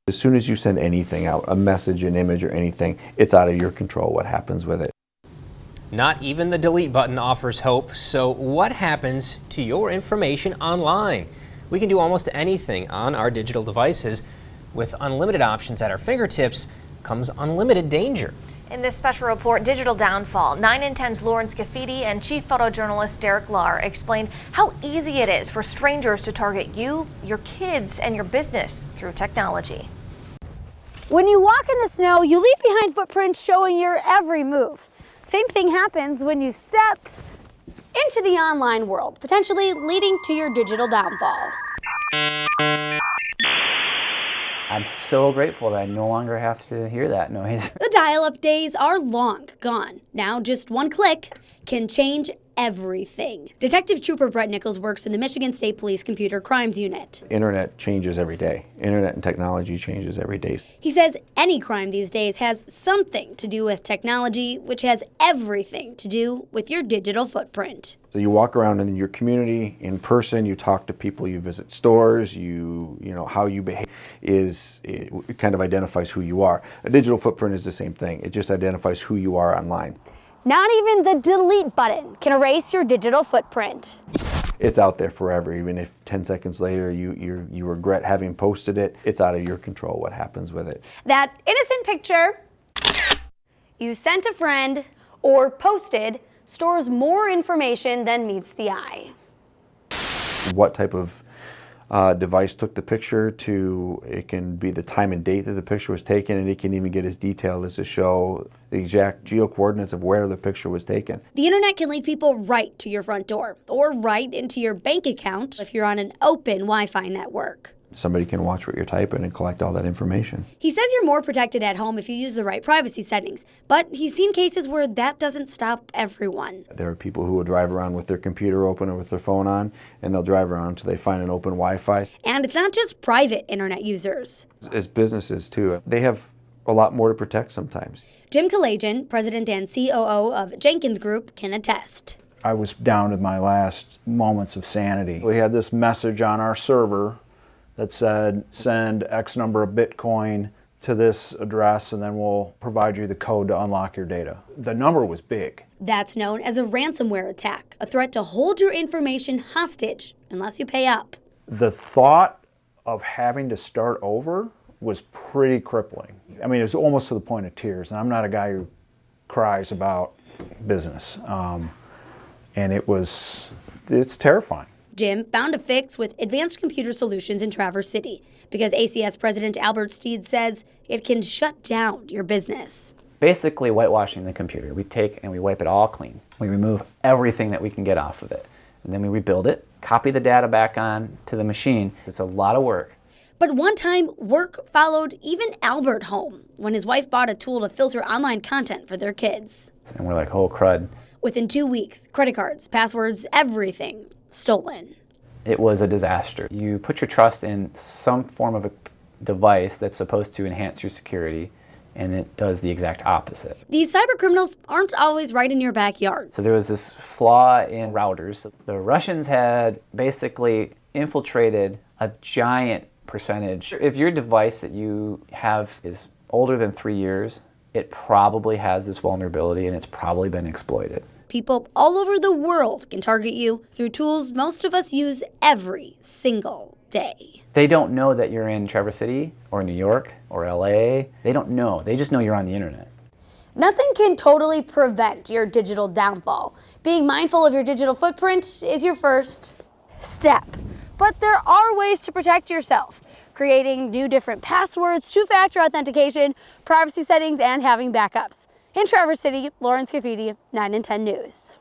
As soon as you send anything out, a message, an image, or anything, it's out of your control what happens with it. Not even the delete button offers hope. So what happens to your information online? We can do almost anything on our digital devices. With unlimited options at our fingertips comes unlimited danger. In this special report, Digital Downfall, 9 in 10's Lauren Scafidi and chief photojournalist Derek Lahr explain how easy it is for strangers to target you, your kids, and your business through technology. When you walk in the snow, you leave behind footprints showing your every move. Same thing happens when you step into the online world, potentially leading to your digital downfall. I'm so grateful that I no longer have to hear that noise. The dial-up days are long gone. Now just one click can change everything. Detective Trooper Brett Nichols works in the Michigan State Police Computer Crimes Unit. Internet changes every day. Internet and technology changes every day. He says any crime these days has something to do with technology, which has everything to do with your digital footprint. So you walk around in your community in person, you talk to people, you visit stores, you know how you behave it kind of identifies who you are. A digital footprint is the same thing. It just identifies who you are online. Not even the delete button can erase your digital footprint. It's out there forever. Even if 10 seconds later you regret having posted it, it's out of your control what happens with it. That innocent picture you sent a friend or posted stores more information than meets the eye. What type of device took the picture to, it can be the time and date that the picture was taken, and it can even get as detailed as to show the exact geo-coordinates of where the picture was taken. The internet can lead people right to your front door or right into your bank account if you're on an open Wi-Fi network. Somebody can watch what you're typing and collect all that information. He says you're more protected at home if you use the right privacy settings, but he's seen cases where that doesn't stop everyone. There are people who will drive around with their computer open or with their phone on, and they'll drive around until they find an open Wi-Fi. And it's not just private internet users. As businesses too, they have a lot more to protect sometimes. Jim Kalajian, president and COO of Jenkins Group, can attest. I was down to my last moments of sanity. We had this message on our server that said, send X number of Bitcoin to this address and then we'll provide you the code to unlock your data. The number was big. That's known as a ransomware attack, a threat to hold your information hostage unless you pay up. The thought of having to start over was pretty crippling. I mean, it was almost to the point of tears, and I'm not a guy who cries about business. And it's terrifying. Jim found a fix with Advanced Computer Solutions in Traverse City because ACS President Albert Steed says it can shut down your business. Basically whitewashing the computer. We take and we wipe it all clean. We remove everything that we can get off of it. And then we rebuild it, copy the data back on to the machine. It's a lot of work. But one time, work followed even Albert home when his wife bought a tool to filter online content for their kids. And we're like, oh crud. Within 2 weeks, credit cards, passwords, everything stolen. It was a disaster. You put your trust in some form of a device that's supposed to enhance your security, and it does the exact opposite. These cyber criminals aren't always right in your backyard. So there was this flaw in routers. The Russians had basically infiltrated a giant percentage. If your device that you have is older than 3 years, it probably has this vulnerability and it's probably been exploited. People all over the world can target you through tools most of us use every single day. They don't know that you're in Traverse City or New York or LA. They don't know. They just know you're on the internet. Nothing can totally prevent your digital downfall. Being mindful of your digital footprint is your first step. But there are ways to protect yourself. Creating new different passwords, two-factor authentication, privacy settings, and having backups. In Traverse City, Lauren Scafidi, 9 in 10 News.